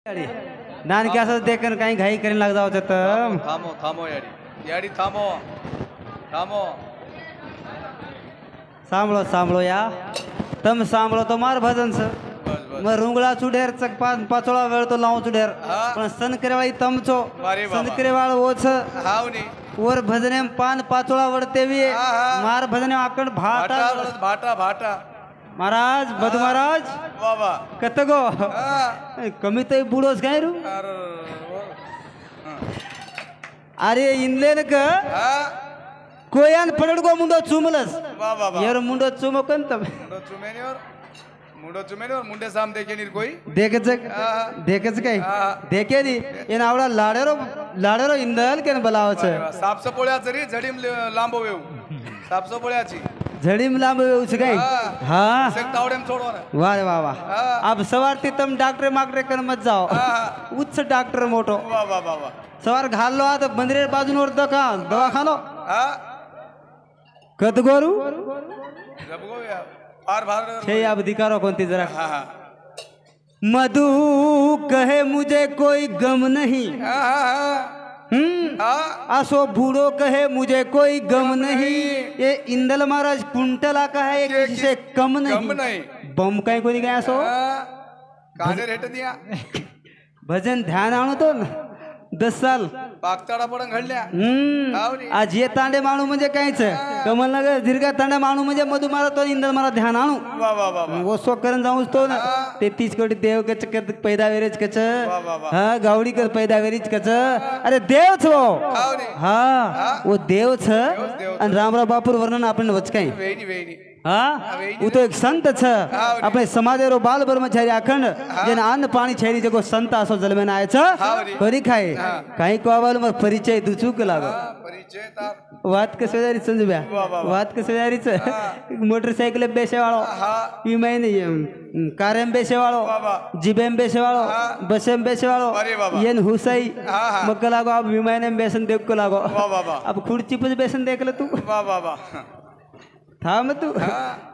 नानके असं देखन काही घाई करेन लाग जाओ तर थांबो थांबो याडी याडी थांबो थांबो सांभळो सांभळो या तम सांभळो तो मार भजन स बस बस मग रुंगळा चुडेर चक पाचोळा वेळ तो लावू चुडेर हा. पण सनकरेवाळी तमचो अरे बाबा. सनकरेवाळ ओछ हावनी वर भजने पान पाचोळा वडतेवी हा, हा. मार भजने आकड भाटा भाटा बरस भाटा भाटा महाराज बधू महाराज बाबा कत गो हा. कमी तो बुडोस काय रू अरे अरे इनलेन क हा कोयान पडड गो मुंडो चुमलस वा वा यार मुंडो चुमकन तब मुंडो चुमेनिवर मुंडे साम देखे नीर कोई देखच हा. देखच काय हा. देखे नी एन आवडा लाडेरो इंदल केन बलावच साप सपोळ्या जरी झडीम लांबो येऊ साप सपोळ्याची झडीम लांब येऊच काय हा. हा सेक तावडेम सोडवा ना वाह वाह वाह हा. अब सवार ती तम डॉक्टर माकरे कर मत जाओ हा. उच्च डॉक्टर मोठो वा वा वा वा सवार घाललो आता बंदरे बाजूनवर दवाखानो हा कत गोरू जब गो या फार भार छे अब दिकारो कोणती जरा हा हा मधु कहे मुझे कोई गम नहीं हा हा हा आसो बूढ़ो कहे मुझे कोई गम नहीं ये इंदल महाराज कुंटला का है ये किसी से कम नहीं कम नहीं बम काही कोणी काय असो हा. काने रेट दिया भजन ध्यान आणू तो 10 साल पाकताडा पडन घडल्या हावनी. आज ये तांडे माणू म्हणजे कायच कमलनगर दीर्घा तांडे माणू म्हणजे मधु मारा तो इंदल मारा ध्यान आणू वा वा वा वा वो सो करण जाऊच तो ना 33 कोटी देव कच कर पैदा वेरेज कच वा वा वा हा गावडी कर पैदा वेरीज कच अरे देव छ वो हावनी. हा वो देव छ देव आणि रामराव बापूर वर्णन आपण वचकाई वेणी वेणी हा वो तो एक संत छ આપણે સમાજેરો બાલ બ્રહ્મચારી અખંડ જેને અન્ન પાણી છેરી જગો સંત આસો જલમેન આય छ કરી ખાય કાઈ કોવાલ મર પરિચય દુચુક લાગો हा, परिचय तार વાત કે સોજારી સમજબ્યા વાહ, વાહ, વાહ. વાત કે સોજારી છે મોટરસાઇકલ બેસે વાળો हा વિમાન કારેમ બેસે વાળો વાહ, વાહ. જીબેમ બેસે વાળો બસેમ બેસે વાળો અરે વાહ, વાહ. येन हुसाई हा, हा. मग लागो अब विमानेम बेसन देख को लागो वा वा वा अब खुर्ची पर बेसन देख ले तू वा वा वा थांब तू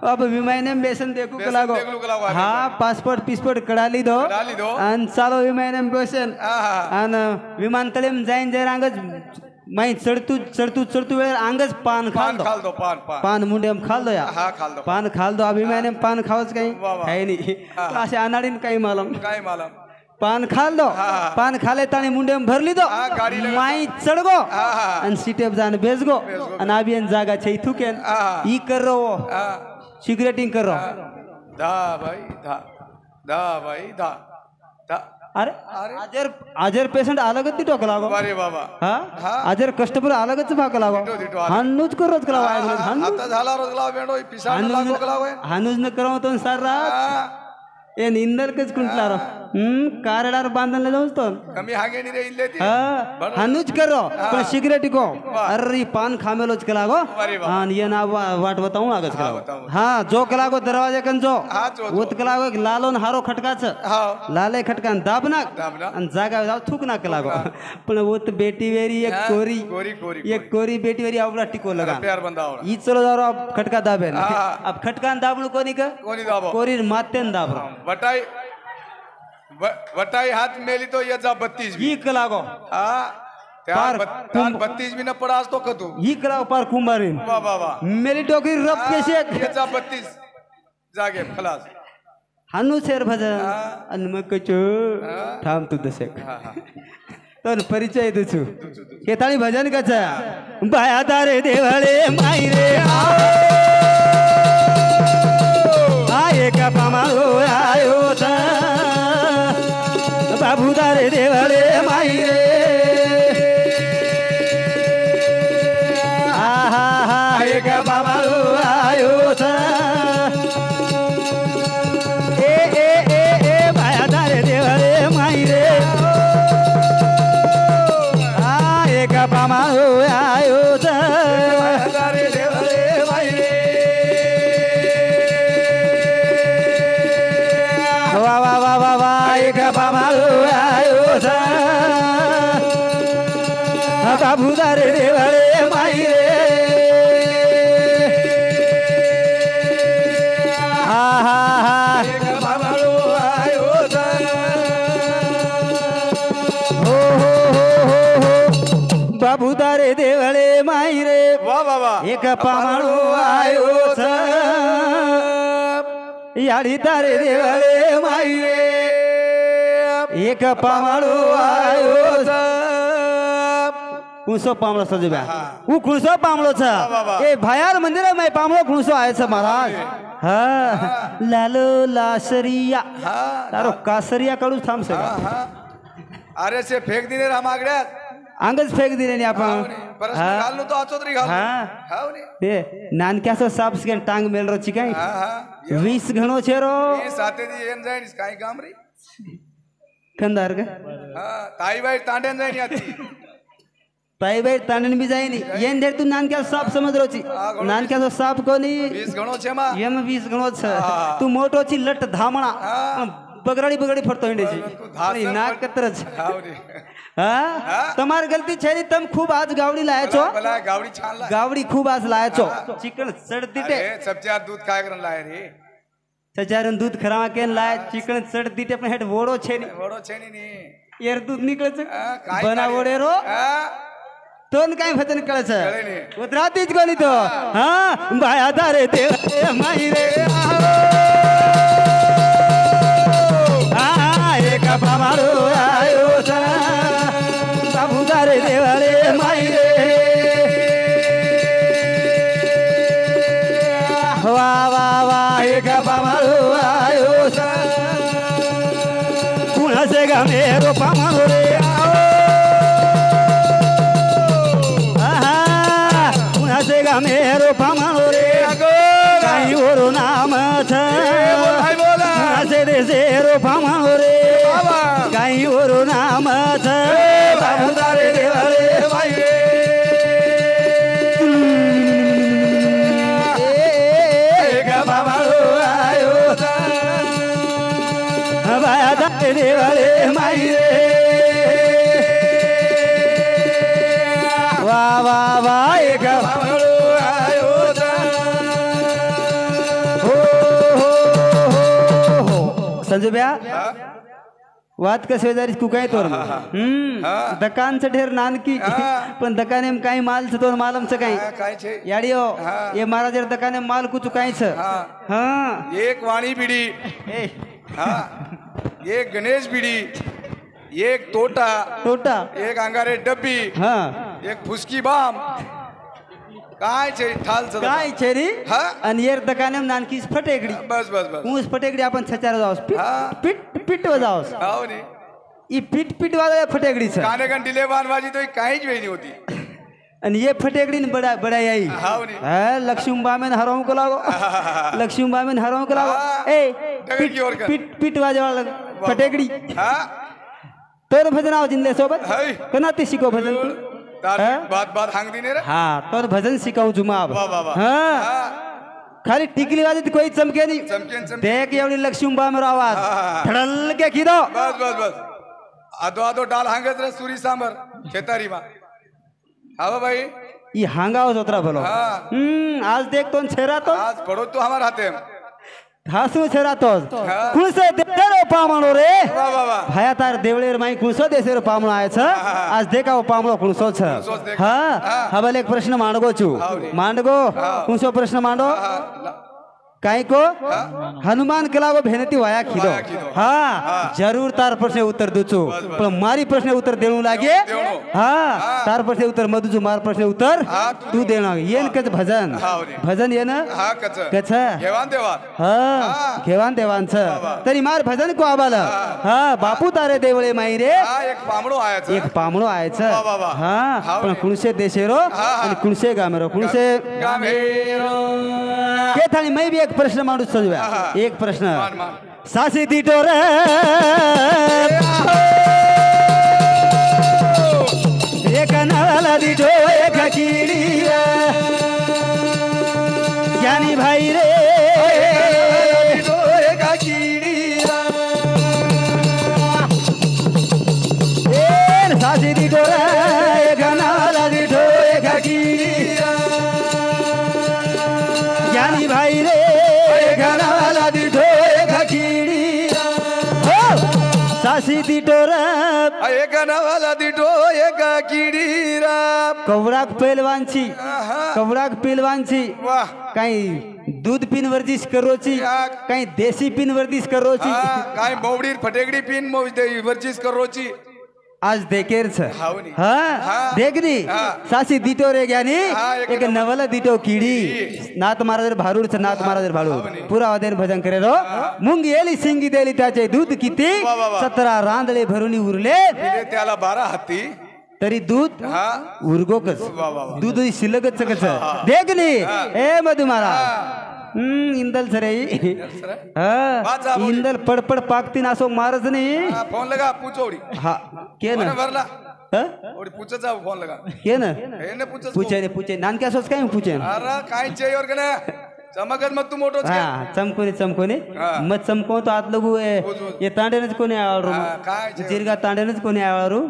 अब विमानेम बेसन देखू को बेसन लागो देखू को लागो. हा पासपोर्ट पिसपोर्ट कढाली दो डाली दो आणि चालो विमानेम बेसन हा हा आणि विमानतळेम जाईन जर अंगज माई चढतू वेळ अंगज पान खाल पान दो खाल दो पान पान पान मुंडेम खाल दो या हा खाल दो पान खाल दो अभिमाने पान खावच काही वाह, वाह. काही नाही हा. असे अनाडीन काही मालम काय मालम पान खाल दो हा. पान खाले ताणी मुंडेम भरली दो हा, गाडी लगेच. माई चढगो हा हा आणि सीटेप जाण बेसगो बेसगो. आणि अभियान जागा छे थुकेन हा. ई कर रो हा सिगरेटिंग कर रो धा भाई धा धा भाई धा धा अरे आजर पेशंट अलगच ती टोक लागो अरे बाबा हा हा. आजर कस्टमर अलगच भाग लागो दिटो, दिटो, अलग. हानूच करोच कलाव आता झाला रोज लाव बेंडो पिसाड लागो कलाव हानूच न कराव तो सर रात ए निंदल कच कुंटला रो कारडार बांधले जाऊच तो कमी हागे नी रे इल्ले ती हा हानूच करो पण सिगरेट को अरे पान खामेलोच कलागो अरे वाह. आणि ये ना वाट बताऊ लागच बताऊ. कलागो हा जो कलागो दरवाजे कन जो हा जो ओत कलागो एक लालोन हारो खटकाच हा लाले खटकान दाबनाक दाबना. आणि जागा जाव थूक ना कलागो पण ओत बेटी वेरी एक कोरी गोरी गोरी एक कोरी बेटी वेरी आवडा टिको लगा प्यार बंदा आवडा ई चलो जारो अब खटका दाबे हा. अब खटकान दाबलू कोणी का कोणी दाबो कोरी मातेन दाबरो वटाई वटाई हाथ मेली तो ये जा 32 भी ई कलागो हा पार त्यार 32 भी न पड़ा आज तो कतू ई कलागो पार कुंभारीन वाह वाह वाह मेरी टोकरी रब के शेक ये जा 32 जागे खलास हानू शेर भजन आणि मग कचो थांब तू दशक हा हा तर परिचय तुझू केताळी भजन कचा बाया तारे देवळे माई रे आये का पामाळो आयो बाबू तारे देवळे माई रे आहा हा आये का पामाळो आयो ए बाया तारे देवळे माई रे आये का पामाळो आयो अरे देवळे बाई वा वा वा वा वा एक बाबालो आयो बाबूदार देवळे माई रे हा हा हा बाबालो आयो बाबू तारे देवळे माई रे वा वा वा एक पामाळो आयो छ याडी तारे देवळे माई रे एक पामाळो आयो छ कुणसो पामळो सजब्या उ कुणसो पामळो छ ए भायार मंदिर में पामळो कुणसो आयो छ महाराज हा लालो लासरिया तारो कासरिया कडू थांब सगळा अरे से फेक दिले रा मागड्यात अंगच फेक दिले नी आपण परस घाललो तो आचोतरी घाल हाव नी ते नानक्यासो साप स्कॅन टांग मेल रो चिकाई 20 घणो छेरो ये साथे दी एन जाईन काय काम रे कंदार का ताई बाई तांडेन जाईन याती ताई बाई तांडन भी जाईनी येन देर तू नानक्या साप समज रोची नानक्यासो साप कोनी 20 घणो छे मा येम 20 घणो छ तू मोटोची लट धामणा बगराडी फरतो इंडेची नाक कतरच हाव रे हा तुम्हार गलती छे तम खूब आज गावडी लायचो भला गावडी छान ला गावडी खूब आज लायचो चिकन सडतीटे अरे सबचार दूध काय करन लाय रे सचारन दूध खरावा केन लाय चिकन सडतीटे पण हेट वोडो छेनी वडो छेनी नी एर दूध निकळच काय बना वोडे रो तोन काय भजन कळच कळेनी उतरातीच गोली तो हा बाया दारे देव माई रे एक पामाळो आयो छ बाबू दारे देवळे माई रे वा वा वा एक पामाळो आयो छ कुणासे गामेरो पामाळो रे कुणासे गामेरो पामाळो रे काही ओरो नाम छ कुणासे देशेरो पामाळो रे काही ओरो नाम छ बाबू दारे देवळे माई रे एक पामाळो आयो छ बाया दारे देवळे माई रे वा वा वा एक पामाळो आयो छ हो हो हो संजूब्या वाद कसे जारी तू काय तोर दकानचं ढेर नानकी पण दकाने में काही माल छ तोर मालम छ काही काय छे याडियो ये महाराज दकाने माल कुछ काही छ हां एक वाणी बीड़ी हाँ एक गणेश बीड़ी एक तोटा एक अंगारे डब्बी हाँ एक फुसकी बाम काय छे ठाल छ काय छेरी हा आणि येर दकाने में नानकी फटेगडी बस बस बस ऊस फटेगडी आपण छचार जावस पिट पिट वजावस हाव नी ई पिट वाला फटेगडी छ काने गण डिले वाजी तो काहीच वेणी होती आणि ये फटेगडी ने बड़ा आई हाव नी हां लक्ष्मीबा में हराऊ को लागो लक्ष्मीबा में हराऊ को लागो ए पिट वाजे वाला फटेगडी हां तोर भजन आव जिंदले सोबत कना ते शिको भजन बात हांग दिने रे हां तोर भजन शिकाऊ जुमाब हां खाली टिकली वाजत कोई चमके नहीं देख एवढी लक्ष्मीबा में आवाज धड़ल के खीदो बस बस बस आदो डाल हांगत रे सुरी सांबर खेतारी मा हां भाई ये हांगाव जोतरा भलो आज देख तो छेरा तो आज पड़ो तो हमार हाथे हासू छेरा तो कुणसे देरो पामणो रे वाह वाह वाह भाया तार देवळेर माई कुणसो देसेरो पामणो आय छ आज देखाव पामणो कुणसो छ हां हबल एक प्रश्न मांडगो छु मांडगो कुणसो प्रश्न मांडो काय को हनुमान कलागो भेनती वाया खिदो हाँ जरूर तार प्रश्न उत्तर दूचो पण मारी प्रश्न उत्तर देणू लागे हाँ तार प्रश्न उत्तर मधुचो मार प्रश्न उत्तर तू देणा येन कच भजन भजन येन कच घेवान देवान छ तरी मार भजन को आबाला हाँ बापू तारे देवळे माई रे एक पामणो आय छ हाँ पण कुणसे देशेरो आणि कुणसे गामेरो कुणसे के थानी मै भी एक प्रश्न मांडू सजव्या एक प्रश्न सासी दिटो रे एक नाला दिटो एक किडी ज्ञानी भाई रे दिटो एक किडी सासी दिटो रे एक नाला दिटो एक किडी ज्ञानी भाई रे सासी दिटोर एक नवाला दिटो एक किडीरा कवडाक पैलवानची कवडाक पैलवानची वाह काही दूध पिन वर्जिश करोची काही देशी पिन वर्जिश करोची काय मोवडी फटेगडी पिन वर्जिश करोची आज देखेर छ हावनी हाँ देखनी सासी दिटो रे ज्ञानी एक नवला दिटो कीड़ी नात महाराज भारूड छ नात महाराज भारूड पुरा वादेन भजन करे रो मुंग येली सिंगी देली त्याचे दूध किती 17 रांदळे भरुनी उरले त्याला 12 हत्ती तरी दूध उरगोकच दूध शिल्लकच कच देखनी ए मधु महाराज इंदल सरे इंदल पडपड पाकती नासो मारज नहीं फोन लगा पूछोड़ी हाँ के ना भरला ओडी पूछा जा फोन लगा के ना એને पूछे नान क्या सोच काय पूछे अरे काय चाहिए और कने चमकत मत तू मोटो छे हां चमकोने मत चमको तो आत लगू ये तांडेनच कोणी आवळरू जिरगा तांडेनच कोणी आवळरू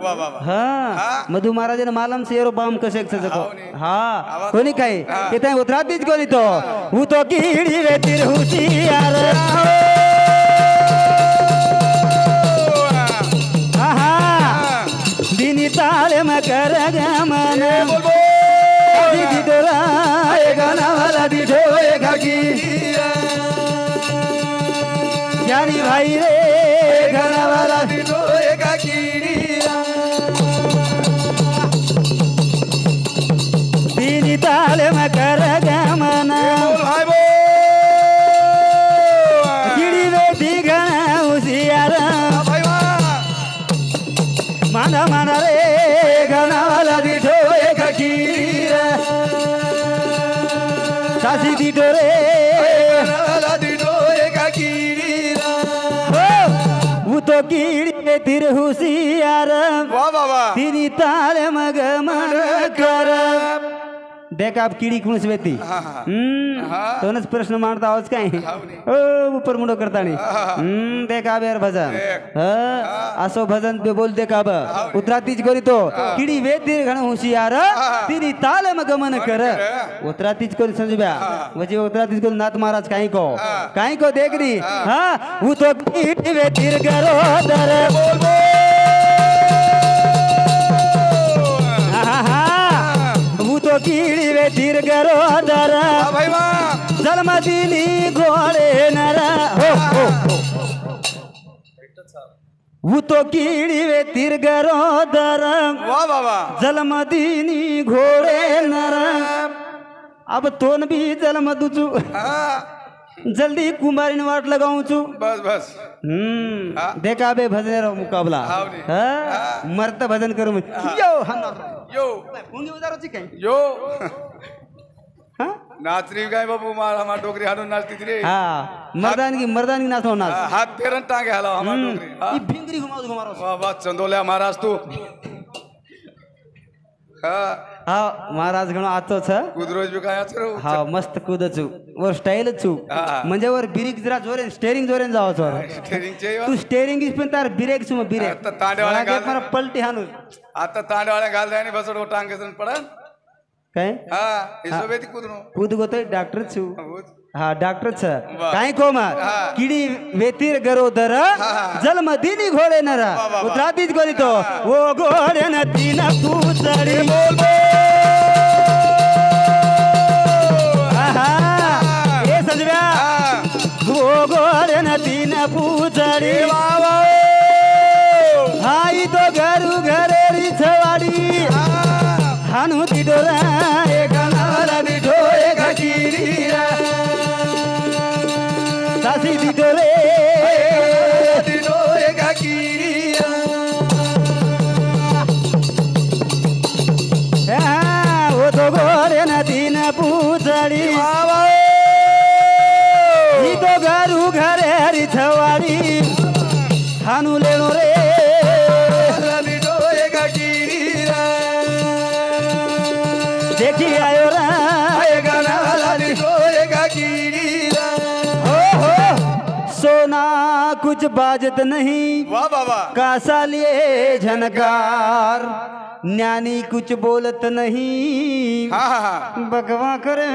हां मधु महाराजने मालम से एरो बाम कसे सको हां कोणी काय येता उतरातीच कोणी तो हु तो कीडी वे तिर हुशियार दिनी ताळे मकर गमन दिदरा गाना वाला दिठो एक की ज्ञानी भाई रे गाना वाला दिटो एक किडीरा दिनी ताळे मकर गमन भाई बो कीडी वे दिगना उसियार भाई वाह माना माना रे गाना वाला दिठो एक कीड़ा सासी दिठो रे वाला दिटो एक किडीरा वो तो कीड़ी तिर हुशियार वाह वाह वाह तिनी ताल मग मन कर देख आप कीड़ी कुण वेती तोनच प्रश्न मांडता आहोत काय ओ ऊपर मुंडो करता नाही देख आब यार भजन असो भजन पे बोल देख आब उतरातीच करी तो कीड़ी वेतीर घण हुशियार तिनी ताल मग मन कर उतरातीच करी समझब्या वजी उतरातीच करी नाथ महाराज काही को देख री हां वो तो कीड़ी वेतीर गरो दर बोल बोल तो कीड़ी वे तीर गरो दर भाई वाह जलमदीनी घोड़े नरा हो वो तो कीड़ी वे तीर गरो दर वाह वाह वाह जलमदीनी घोड़े नरा अब तोन भी जलमदुचू जल्दी कुमारी वाट लगाऊचू बस बस देखा बे भजन मुकाबला मरत भजन करू यो यो पुंगी उदारोची काय यो नाचरी काय बाबू हमार डोकरी हाडून नाचती रे मर्दानगी नाचो नाच हाथ पेरन टांगे हाला हमार डोकरी ई भिंगरी घुमारो वाह वाह चंदोल्या महाराज तू हाँ महाराज गणो आतो छ कुदरोज भी काय आचरो हाँ मस्त कूदचू वर स्टाईल चू म्हणजे वर ब्रेक जरा जोरे स्टेरिंग जोरे जाओ छ स्टेरिंग चाहिए तू स्टेरिंग इस पण तार ब्रेक सुम ब्रेक आता तांडेवाला गाल मला पलटी हाणू आता तांडेवाला गाल जायने बसडो टांगे सन पडन काय हां हिशोबेती कुदनो कूद गोतोय डॉक्टर छू हाँ डॉक्टर छ काय को मत कीड़ी वेतीर गरो दर जलमदीनी घोड़े नरा उतरातीच गोली तो वो घोड़े न तीन पूचड़ी बोल ये समझ्या वो घोड़े न तीन पूचड़ी हाई तो घरू घरेरी छवाड़ी हानू दिडोरा एक नाला दिडो एक कीड़ीरा सासी दिडो रे दिडो एक कीड़ीरा वो तो गोरे नदी न पूछड़ी ही तो घरू घरे हरी छवाड़ी हानू लेनो रे दिडो एक कीड़ीरा देखी आयो रा एक नाला दिडो एक कीड़ीरा सोना कुछ बाजत नहीं वाह बाबा कासा लिए झनकार ज्ञानी कुछ बोलत नहीं हाँ बगवा करे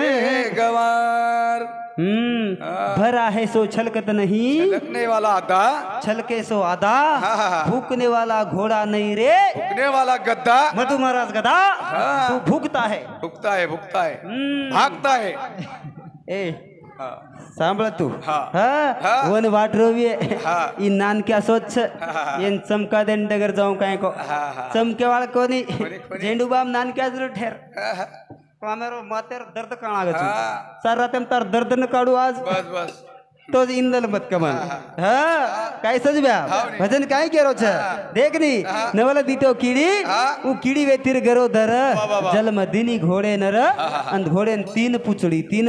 गवार भरा है सो छलकत नहीं, लगने वाला आधा, छलके सो आधा, भूकने वाला घोड़ा नहीं रे, भूकने वाला गद्दा, मधु महाराज गधा तू भूकता है, भुगता है, भुगता है, भागता है। ए हाँ, सांभळ तू हा. वन वाट रोविये हा. ई नानक्या स्वच्छ येन चमका देन डगर जाऊं काय को चमकेवाळ कोणी झेंडू बाम नानक्या जरूर ठेर पामेरो मातेर दर्द काणागच सारा तेम तार दर्द न काढू आज बस बस तो इंदल मत कमन काय सजब्या भजन काय केरो छ देखनी नवल दीतो कीड़ी उ कीड़ी वेतिर गरो धर जल मदिनी घोड़े नर अन घोड़े तीन पुचड़ी तीन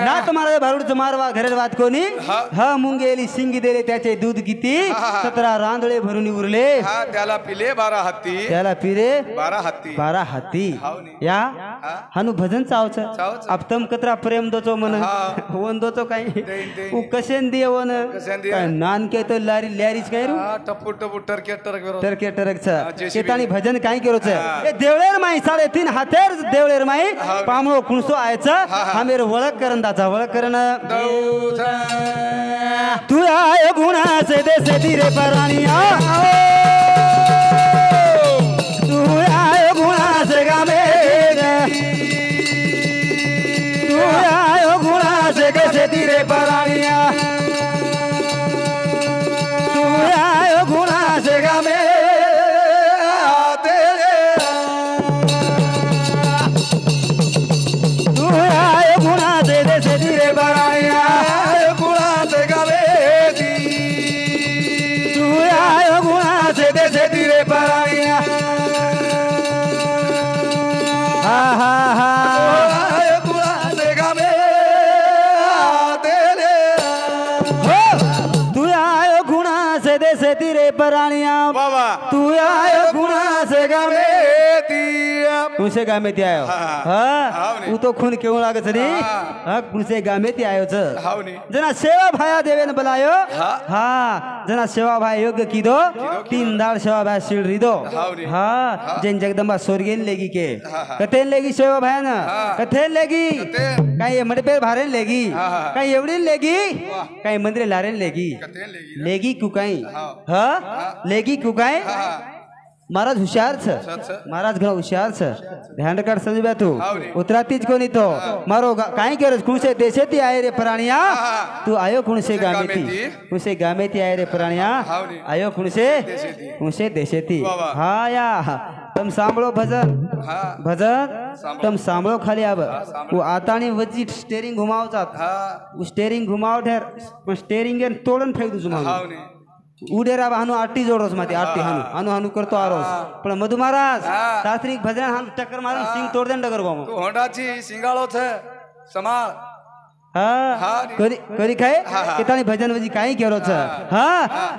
ना तुम्हारा भारुड मारवा घरेर वात कोणी हा मुंगेली शिंगी देले त्याचे दूध किती 17 रांदळे भरून उरले त्याला पिले 12 हत्ती, त्याला पिरे 12 हत्ती या हनु भजन चावच अब तम कतरा प्रेम दोचो मन वन दोचो काही उ कशेन दियवन काय नान के तो लारी लॅरीच काय रू टप्पू टप्पू टरके टरक छ केतानी भजन काय केरो छ ए देवळेर माई 3.5 हातेर देवळेर माई पामळो कुणसो आयच आमेर वळक करंदाचा वळक करण तू आय गुणा से देसे धीरे पराणिया तू आय गुणा से गामे तू आय गुणा से देसे धीरे पराणिया तू आय गुणा से गामे तू आय गुणा से देसे धीरे पराणिया धीरे पराणिया हा हा हा तू आयो गुणा से देसे धीरे पराणिया बाबा तू आयो गुणा से गामे कुणसे गामे ती आयो हा उ तो खून केवळ लागत रे हा कुणसे गामे ती आयो छ जना सेवा भाया देवेन बलायो हा जना सेवा भाई योग्य कीदो 3 दाळ सेवा भाई शिळरी दो हा जेन जगदंबा स्वर्गेन लेगी के कथेन लेगी सेवा भायान कथेन लेगी काय मडपेर भारेन लेगी काय एवढी लेगी काय मंदिरे लारेन लेगी लेगी कुकाई हा लेगी कुकाई महाराज हुशार छ महाराज घणो हुशार छ ध्यान कर समझब्या तू उतरातीज कोनी तो मारो काय केरस कुणसे देशेती आये रे प्राणिया तू आयो कुणसे गामेती आये रे प्राणिया आयो कुणसे देशेती हा या तम सांभळो भजन तम सांभळो खाली आब वो आतानी वजी स्टेरिंग घुमावतात वो स्टेरिंग घुमाव ठेर पण स्टेरिंग एन तोडन फेक दु जुमा उडेरा हानु आटी जोडरोस माती आटी हानु हानु करतो आरोस पण मधु महाराज शास्त्रिक भजन हानु टक्कर मारून सिंग तोड देन डगर गोम तू होंडाची सिंगाळो छ समाळ हा करी काय केतानी भजन वजी काय केरो छ हा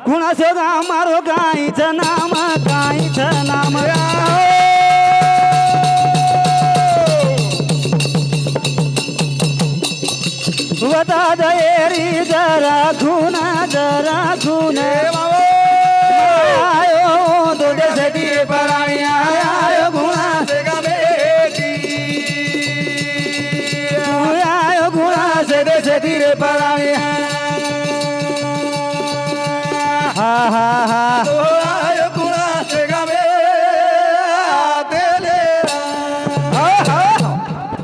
कुणा से गा मारो गाई छ नाम बता दयरी जरा खून आयो दो देसे धीरे पराणिया आयो गुणा से गामेती आयो गुणा से देसे धीरे पराणिया हा हा हा आयो गुणा से गामे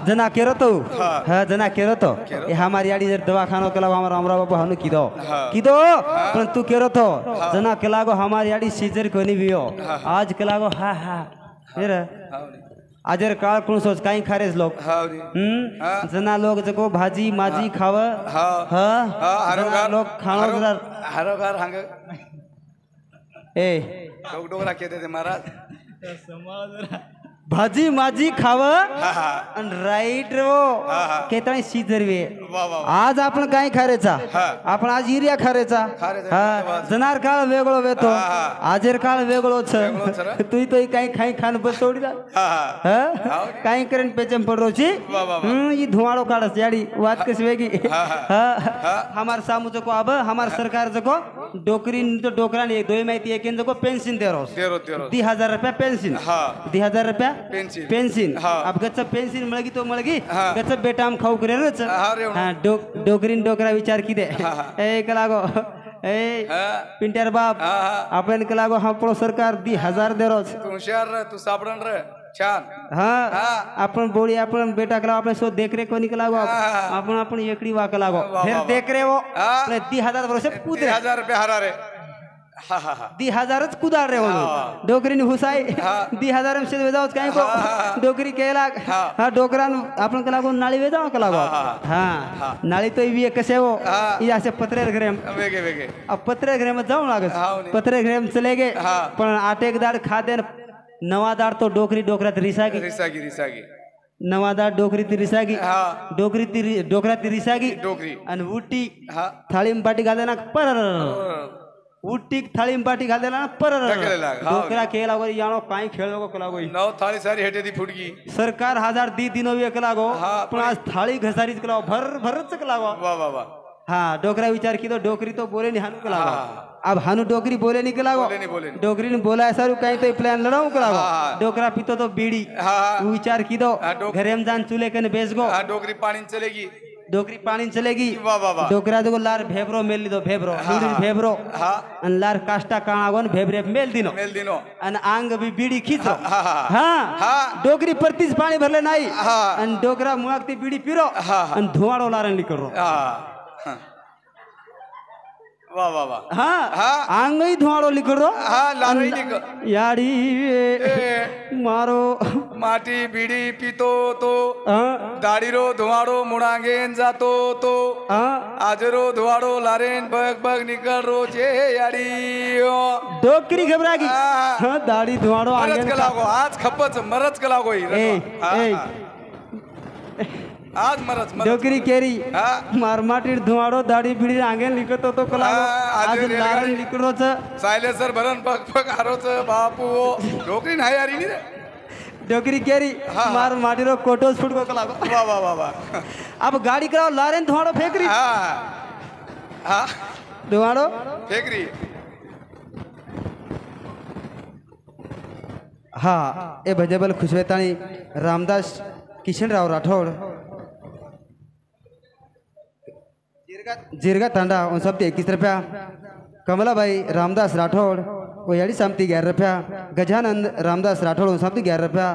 जना केरो तो हाँ जना केरो तो ये हमारी याडी जर दवाखानो केला हमारा हमरा बाबू हनु कीदो पण तू केरो तो जना केला गो हमारी याडी सीजर कोनी बियो आज केला गो हा हा फिर आजर काळ कोण सोच काही खारेच लोक जना लोक जको भाजी माजी खाव हा लोक खाणो जरा हरोगार हांग ए डोगडोगरा केते महाराज समाज भाजी माजी खाव आणि राईट रो केतळी सीजर वे आज आपण काय खारेचा आपण आज युरिया खारेचा हा जनार काळ वेगळो वेतो आजर काळ वेगळो छ तू तो काही काही खान बस सोडीला हा काही करेन पेचम पडरोची ई धुवाळो काढस याडी वात कस वेगी हा हमार सामू जको अब हमार सरकार जको डोकरी तो डोकरानी 2 माहिती एक जको पेन्शन देरोस 2000 रुपया पेन्शन 2000 रुपया पेन्सिल पेन्सिल हा. अब गच्च पेन्सिल मळगी तो मळगी हा. गच्च बेटा हम खाऊ करे रच हा रे हा डोकरीन डोकरा विचार किदे ए कलागो ए हा. पिंटर बाप हा, हा. आपण कलागो आपण सरकार 1000 दे रोज तू हुशार रे तू सापडण रे छान हाँ हाँ. अपन बोली अपन बेटा कला अपने सो देख रे को निकला गो हाँ. अपन अपन एकड़ी वा कला गो वाह, फिर वाह, देख रे वो हाँ. अपने 10,000 वर्ष कूद रे 1000 हरा रे हा हा हा 10,000च कुदार रे वो हाँ. डोकरी ने हुसाई हाँ. 10,000 में से वेजाओ काई को हाँ. डोकरी केला हाँ. हां डोकरान अपन कला को नाली वेजाओ कला गो हाँ. हां हाँ. नाली तो ये कसे वो हाँ. ये ऐसे पत्रे घरे वेगे वेगे अब पत्रे घरे में जाऊं लागस हाँ, नहीं. पत्रे घरे में चले गए हाँ. पण आटे दाड़ खा दे नवादार तो डोकरी डोकरा रिसागी रिसागी नवादार डोकरी ती रिसागी हाँ. डोकरा ती रिसागी डोकरी आणि उटी हा थाळी पाटी घाल देना पर उटी थाळी पाटी घाल देना पर ढकलेला, हा. डोकरा खेळा गो यानो काय खेळ गो कला गो नौ थाळी सारी हेटे दी फुटगी सरकार 1000 दी दिनो वे कला गो हा, पण आज थाळी घसारीच कला भर भरच कला गो वाह वाह वाह हाँ डोकरा विचार की तो डोकरी तो बोले नहीं हानु कला गो हाँ. अब हानु डोकरी बोले नहीं कला गो बोले नहीं. डोकरी ने बोला ऐसा रू कहीं तो प्लान लड़ाऊं कला गो हाँ. डोकरा पीतो तो बीड़ी हाँ. वो विचार की दो हाँ, घरे में जान चूल्हे कने बेच गो हाँ डोकरी पानी चलेगी डोकरी पानी चलेगी वाह वाह वाह डोकरा देखो लार भेबरो मेल दो भेबरो दूरी भेबरो हाँ अन लार काष्टा काणागोन भेबरे मेल दिनो मेल दिनो अन आंग भी बीड़ी खींचो हाँ, हाँ. हाँ हाँ. डोकरी परतीस पानी भरले नाही हाँ. अन डोकरा मुआकती बीड़ी पिरो हाँ. अन धुआड़ो लारन लिकरो हाँ वाह वाह वाह हाँ हाँ. आंग ही धुआड़ो लिकरो हाँ लारही निक याड़ी ए, मारो माटी बीड़ी पीतो तो हाँ दाढीरो धुवाड़ो मुड़ांगेन जातो तो हाँ आजरो धुवाड़ो लारेन बग बग निकल रो चे याडी डोकरी घबरा गई हाँ. हाँ दाढ़ी धुआड़ो मरच आंगन कलागो आज खपच मरच कलागो ही ए ए आज मरच मरच डोकरी केरी हाँ. मारमाटी धुआड़ो दाढ़ी बिड़ी आंगन लिखत होतो कला हाँ, आज आज रेलगाडी. लारन लिकडोच सायलेसर भरण पग पग आरोच बापू डोकरी नाही यारी नी रे डोकरी केरी हाँ. मारमाटी रो कोटोस फुट को कला वाह वाह वाह वाह अब गाड़ी कराओ लारन धुआड़ो फेकरी हाँ हाँ धुआड़ो फेकरी हाँ ए भजेबल खुशवेतानी रामदास किशनराव राठौड़ जिरगा तांडा उन सब 21 रुपया कमलाबाई रामदास राठौड़ वो याड़ी सामती 11 रुपया गजानंद रामदास राठौड़ उन सामती 11 रुपया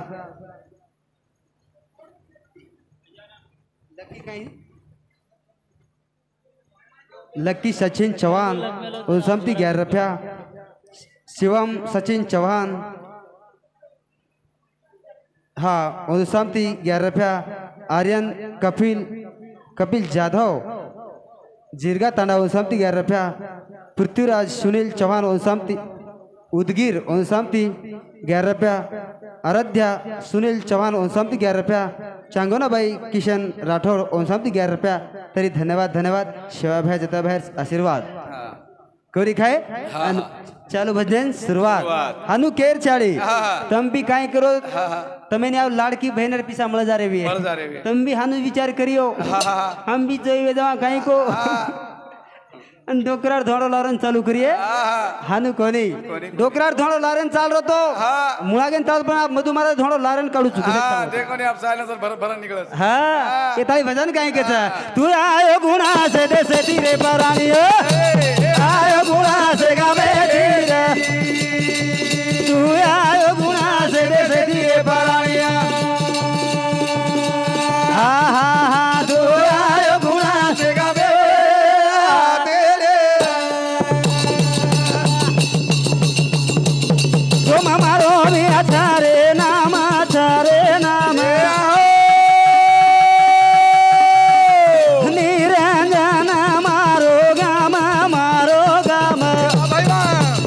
लक्की सचिन चौहान उन सामती 11 रुपया शिवम सचिन चौहान हाँ उन सामती 11 रुपया आर्यन कपिल जाधव जिरगा तांडा उनसामती 11 रुपया पृथ्वीराज सुनील चौहान उनसामती उदगीर उनसामती 11 रुपया आराध्या सुनील चौहान उनसामती 11 रुपया चांगोनाबाई किशन राठौड़ उनसामती 11 रुपया तरी धन्यवाद शिवाभाई जताभाई आशीर्वाद कोरी खाए अन चालू भजन शुरुआत अनु केर चाड़ी तम भी काय करो तमें ने लाड़की बहनर पिसा मळ जा रे भी तम भी हानु विचार करियो हम भी जोई जवा काय को अन डोकरार धोड़ो लारन चालू करिए हानु कोनी डोकरार धोड़ो लारन चाल रो तो मुळागेन ताल पण आप मधुमारा धोड़ो लारन काढू चुके देखो ने आप सायलेसर भरण निकलस हाँ ये ताई भजन काय के तू आयो गुणा से दे से तीरे परानी आयो गुणा से गावे तीरे तू आयो गुणा से दे से तीरे परानी हाँ हाँ हाँ तू आयो गुणा से गावे तुम हमारो भी अच्छा रे नाम निरंजन मारो गाम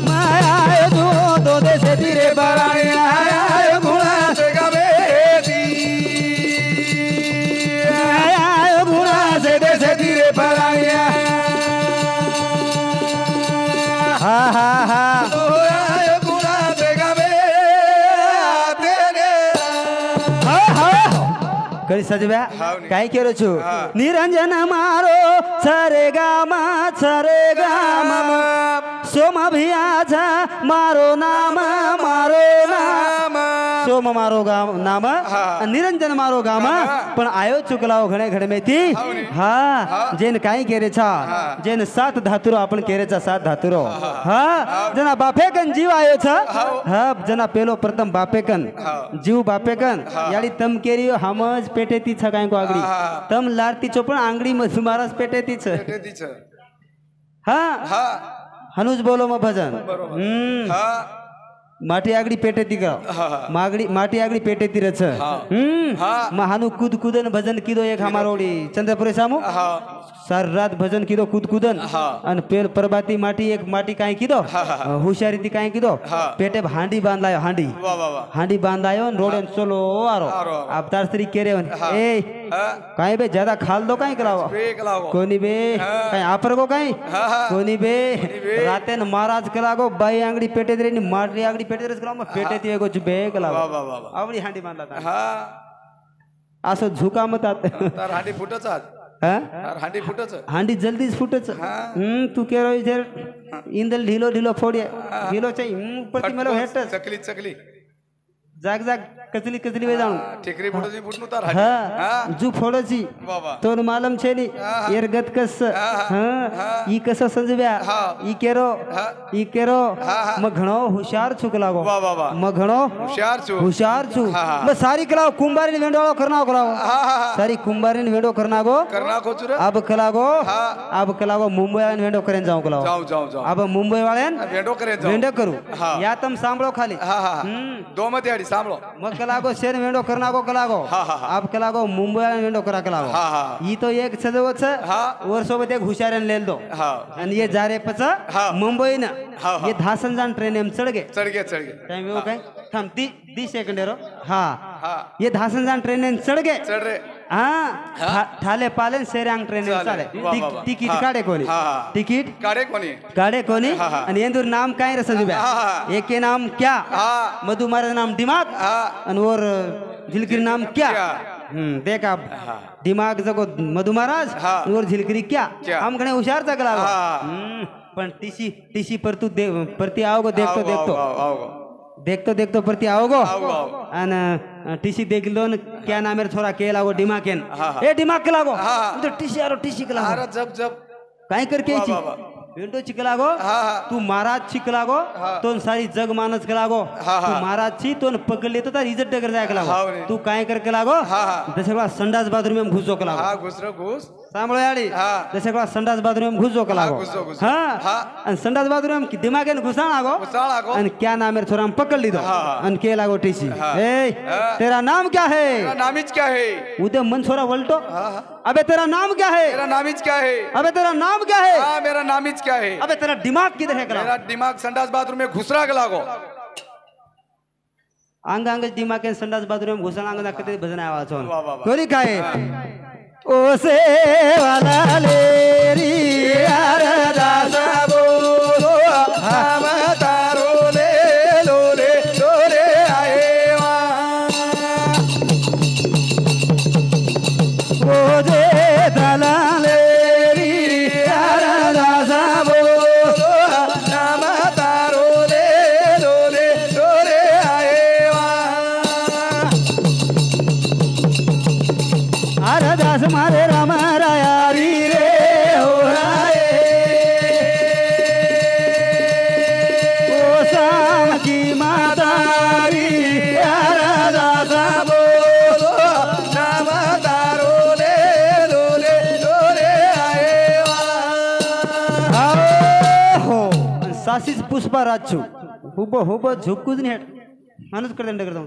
माया दो देश धीरे बराया गुणा से गवे गुणा से देश धीरे बराया हा हा हा करी सजव्या काय केरो छु निरंजन मारो छरे गाम सोम भियाझा मारो नाम सोम मारो नाम निरंजन मारो गाम पण आयो चुकलाओ घणे घड में थी हा जेन काही केरे छा जेन सात धातुरो आपण केरे छा सात धातुरो हा जना बापेकन जीव आयो छ हा जना पेलो प्रथम बापेकन जीव बापेकन याडी तम केरियो हमज पेटे ती छ काय को आगडी तम लारती चो पण आंगडी म सुमारस पेटे ती छ हा हनुज बोलो म भजन माटी आगडी पेटे ती का माटी आगडी पेटे ती रच म हानु कूद कूदन भजन कीदो एक हमारोडी चंद्रपुरे सामू सार रात भजन कीदो कूद कूदन अन पेल परबाती माटी एक माटी काई कीदो होशियारी ती काई कीदो पेटे हांडी बांधायो हांडी बांधायो रोडन चलो आरो अब तार स्त्री केरे ए काई बे ज्यादा खाल दो काई कलाओ कोनी बे काई आपर को काई कोनी बे राते न महाराज कलागो बाई आंगडी पेटे दरेनी माटी आंगडी पेटे दरेस कलाओ पेटे ती एगो जुबे कलाओ आवडी हांडी बांधला ता असो झुका मत तार हांडी फुटच हांडी फुटच हांडी जल्दीच फुटच तू केरो इधर इंदल ढीलो ढीलो फोड़िए ढीलो चाहिए पति मेलो हेटच चकली जाग जाग कचली वे जाऊं ठेकरी फुटची फुटनु तार हां जू फोडची तोन मालम छेनी एरगत कस ई कस समजव्या ई केरो म घणो होशियार छुक लागो म घणो होशियार छु म सारी कलाओ कुंभारी वेंडोळो करना कलाओ सारी कुंभारी वेंडो करना गो चुर अब कलागो मुंबई वाले वेंडो करेन जाऊ कलाओ जाऊ अब मुंबई वाले वेंडो करू या तम सांभळो खाली दो मत याडी सांभळो मग कलागो शेर वेंडो करना गो कलागो अब कलागो मुंबई वाले वेंडो करा कलागो ई तो एक छजवो छ वर सोबत एक हुशारन लेल दो आणि ये जारे पच मुंबई न ये धासन जान ट्रेन एम चढगे टाइम वेव काय थांब दी सेकंड रो ये धासन जान ट्रेन एम चढगे हाँ ठाले पालन शेरांग ट्रेन चाले तिकीट काढे कोणी आणि येंदूर नाम काय रे संजुब्या एके नाम क्या मधु महाराज नाम दिमाग आणि और झिलगिरी नाम क्या देख आप दिमाग जगो मधु महाराज और झिलगिरी क्या हम घणे होशियार जगला पण टीसी पर तू परती आओगो देखतो प्रति आओगो अन टीसी देख लो न क्या नाम मेरे छोरा के लागो दिमाकेन ए दिमाग के लागो तो टीसी के लागो जब काय करके छी वेंडो चिकलागो तू महाराज चिकलागो तो सारी जग मानस के लागो तू महाराज छी तो पकड़ लेतो तार इज्जत डगर जाय के लागो तू काय करके लागो जैसे बा संडास बाथरूम में घुसो के लागो घुस सांभळो याडी जैसे बा संडास बाथरूम में घुसो के लागो हां संडास बाथरूम की दिमाग ने घुसा लागो अन क्या नाम मेरे छोरा पकड़ ली दो अन के लागो टीसी ए तेरा नाम क्या है तेरा नामिज क्या है उदे मन छोरा वलटो अबे तेरा नाम क्या है तेरा नामिज क्या है अबे तेरा नाम क्या है हां मेरा नामिज क्या है अबे तेरा दिमाग किधर है मेरा दिमाग संडास बाथरूम में घुसरा के लागो आंग दिमाग के संडास बाथरूम में घुसना आंग कते भजन आवाज होन कोरी काय ओ से वाला लेरी अरदास बोलो हम तारो ले लो रे आए वा ओ जे दलाल लेरी अरदास बोलो हम तारो ले लो रे आए वा अरदास मारे राम राया री रे हो राए ओ शाम की माता री अरदास बोलो नाम तारो ले लो रे आए वा हो सासीस पुष्पा राजू हुब झुकूच नाही माणूस कडे करता